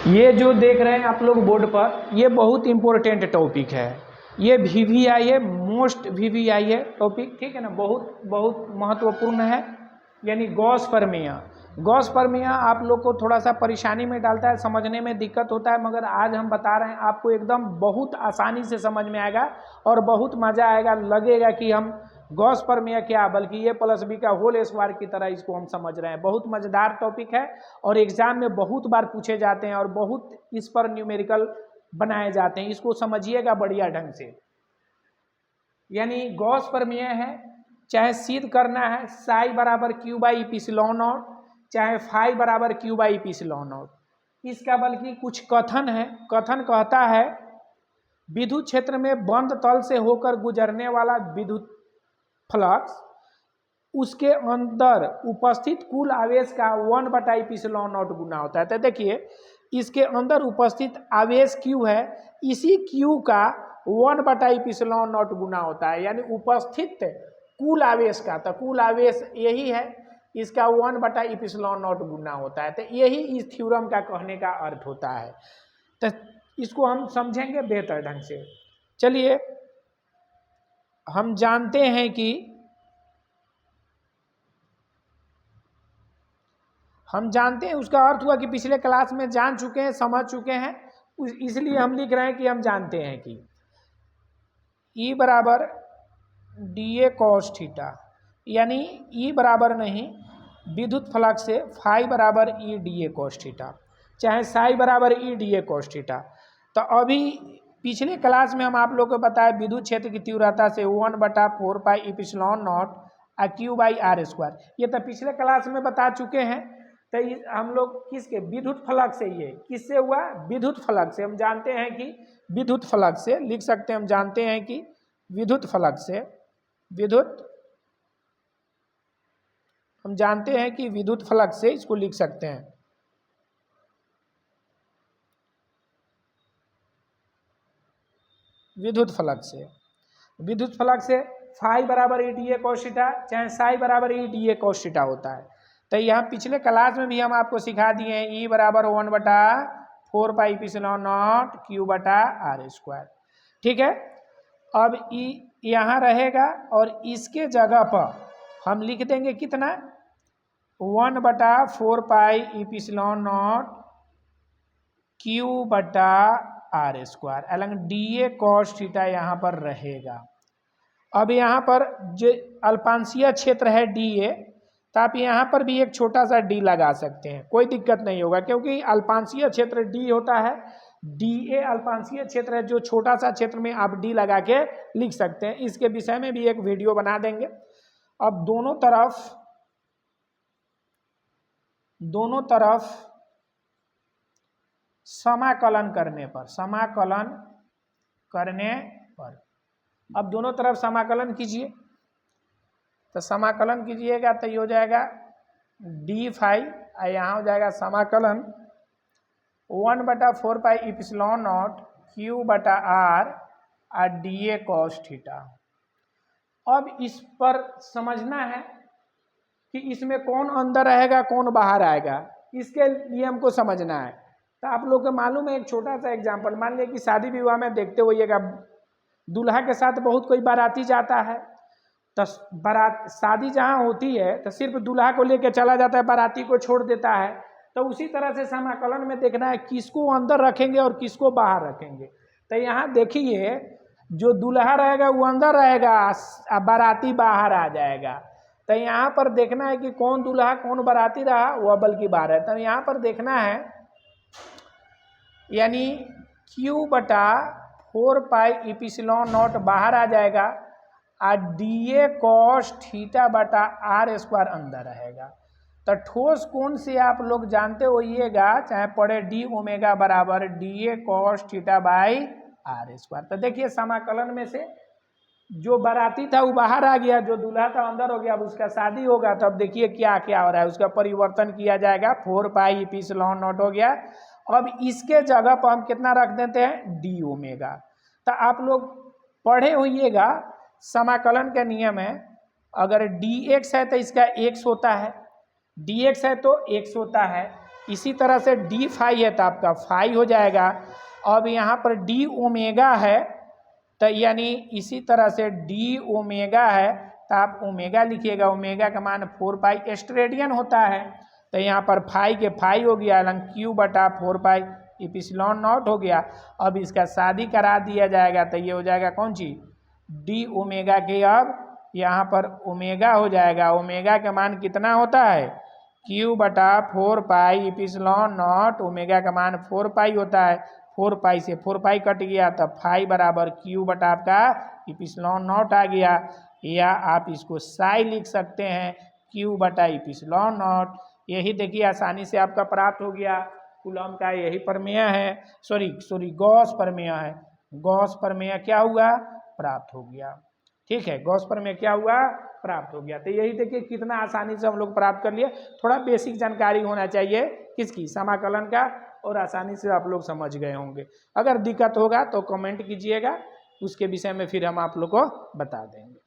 ये जो देख रहे हैं आप लोग बोर्ड पर, ये बहुत इंपॉर्टेंट टॉपिक है। ये VVI है, मोस्ट VVI है टॉपिक, ठीक है ना, बहुत बहुत महत्वपूर्ण है। यानी गॉस प्रमेय। गॉस प्रमेय आप लोग को थोड़ा सा परेशानी में डालता है, समझने में दिक्कत होता है, मगर आज हम बता रहे हैं आपको एकदम बहुत आसानी से समझ में आएगा और बहुत मज़ा आएगा। लगेगा कि हम गॉस प्रमेय क्या, बल्कि A + B का होल स्क्वायर की तरह इसको हम समझ रहे हैं। बहुत मज़ेदार टॉपिक है और एग्जाम में बहुत बार पूछे जाते हैं और बहुत इस पर न्यूमेरिकल बनाए जाते हैं। इसको समझिएगा बढ़िया ढंग से। यानी गॉस प्रमेय है, चाहे सिद्ध करना है साई बराबर Q बाई इप्सिलॉन नॉट, चाहे फाई बराबर Q बाई इप्सिलॉन नॉट। इसका बल्कि कुछ कथन है। कथन कहता है विद्युत क्षेत्र में बंद तल से होकर गुजरने वाला विद्युत फ्लक्स उसके अंदर उपस्थित कुल आवेश का 1/ε0 गुना होता है। तो देखिए इसके अंदर उपस्थित आवेश Q है, इसी Q का 1/ε0 गुना होता है, यानी उपस्थित कुल आवेश का। तो कुल आवेश यही है, इसका 1/ε0 गुना होता है। तो यही इस थ्योरम का कहने का अर्थ होता है। तो इसको हम समझेंगे बेहतर ढंग से। चलिए हम जानते हैं उसका अर्थ हुआ कि पिछले क्लास में जान चुके हैं, समझ चुके हैं, इसलिए हम लिख रहे हैं कि हम जानते हैं कि E बराबर DA cos थीटा, यानी E बराबर नहीं विद्युत फ्लक्स से फाई बराबर E DA cos थीटा, चाहे साई बराबर E DA cos थीटा। तो अभी पिछले क्लास में हम आप लोग को बताया विद्युत क्षेत्र की तीव्रता से 1/4πε0 Q बाई R स्क्वायर। ये तो पिछले क्लास में बता चुके हैं। तो हम लोग किसके, विद्युत फ्लक्स से, ये किससे हुआ, विद्युत फ्लक्स से। हम जानते हैं कि विद्युत फ्लक्स से लिख सकते हैं, हम जानते हैं कि विद्युत फ्लक्स से, हम जानते हैं कि विद्युत फ्लक्स से इसको लिख सकते हैं। विद्युत फ्लक्स से फाई बराबर E DA cos थीटा, चाहे साई बराबर E DA cos थीटा होता है। तो यहाँ पिछले क्लास में भी हम आपको सिखा दिए हैं E बराबर 1/4πε0 Q/R स्क्वायर, ठीक है। अब E यहाँ रहेगा और इसके जगह पर हम लिख देंगे कितना, 1/4πε0 Q/R स्क्वायर अलग DA cos थीटा यहाँ पर रहेगा। अब यहाँ पर जो अल्पांशीय क्षेत्र है DA, तो आप यहाँ पर भी एक छोटा सा D लगा सकते हैं, कोई दिक्कत नहीं होगा, क्योंकि अल्पांशीय क्षेत्र D होता है। DA अल्पांशीय क्षेत्र है, जो छोटा सा क्षेत्र में आप D लगा के लिख सकते हैं। इसके विषय में भी एक वीडियो बना देंगे। अब दोनों तरफ समाकलन करने पर अब दोनों तरफ समाकलन कीजिए। तो समाकलन कीजिएगा तो ये हो जाएगा D फाई, यहाँ हो जाएगा समाकलन 1/4πε0 Q/R DA cos थीटा। अब इस पर समझना है कि इसमें कौन अंदर रहेगा कौन बाहर आएगा, इसके लिए हमको समझना है। तो आप लोग को मालूम है, एक छोटा सा एग्जाम्पल मान लिया कि शादी विवाह में देखते होइएगा, दूल्हा के साथ बहुत कोई बाराती जाता है। तो बारात शादी जहाँ होती है तो सिर्फ दूल्हा को लेकर चला जाता है, बाराती को छोड़ देता है। तो उसी तरह से समाकलन में देखना है किसको अंदर रखेंगे और किसको बाहर रखेंगे। तो यहाँ देखिए जो दूल्हा रहेगा वो अंदर रहेगा, बाराती बाहर आ जाएगा। तो यहाँ पर देखना है कि कौन दूल्हा कौन बाराती रहा, वह बल्कि बाहर है। तो यहाँ पर देखना है, यानी Q/4πε0 बाहर आ जाएगा और DA cos θ/R स्क्वायर अंदर रहेगा। तो ठोस कोण से आप लोग जानते होइएगा, चाहे पढ़े D ओमेगा बराबर DA cos θ/R स्क्वायर। तो देखिए समाकलन में से जो बाराती था वो बाहर आ गया, जो दूल्हा था अंदर हो गया। अब उसका शादी होगा तो अब देखिए क्या क्या हो रहा है, उसका परिवर्तन किया जाएगा, 4πε0 हो गया। अब इसके जगह पर हम कितना रख देते हैं, D ओमेगा। तो आप लोग पढ़े होइएगा समाकलन का नियम है, अगर dx है तो इसका x होता है, dx है तो x होता है, इसी तरह से डी फाई है तो आपका फाई हो जाएगा। अब यहाँ पर डी ओमेगा है तो यानी इसी तरह से डी ओमेगा है तो आप ओमेगा लिखिएगा, ओमेगा का मान 4 पाई एस्ट्रेडियन होता है। तो यहाँ पर फाई के फाई हो गया लंग क्यू बटा 4 पाई इप्सिलॉन नॉट हो गया। अब इसका शादी करा दिया जाएगा तो ये हो जाएगा कौन सी डी ओमेगा के, अब यहाँ पर ओमेगा हो जाएगा। ओमेगा का मान कितना होता है क्यू बटा 4 पाई इप्सिलॉन नॉट, ओमेगा का मान 4 पाई होता है। 4 पाई से 4 पाई कट गया तब फाई बराबर क्यू बटा आपका इप्सिलॉन नॉट आ गया, या आप इसको साई लिख सकते हैं क्यू बटा इप्सिलॉन नॉट। यही देखिए आसानी से आपका प्राप्त हो गया। कूलॉम का यही प्रमेय है, सॉरी गॉस प्रमेय है। गॉस प्रमेय क्या हुआ प्राप्त हो गया। ठीक है, गॉस प्रमेय क्या हुआ प्राप्त हो गया। तो यही देखिए कितना आसानी से हम लोग प्राप्त कर लिए। थोड़ा बेसिक जानकारी होना चाहिए किसकी समाकलन का, और आसानी से आप लोग समझ गए होंगे। अगर दिक्कत होगा तो कमेंट कीजिएगा, उसके विषय में फिर हम आप लोग को बता देंगे।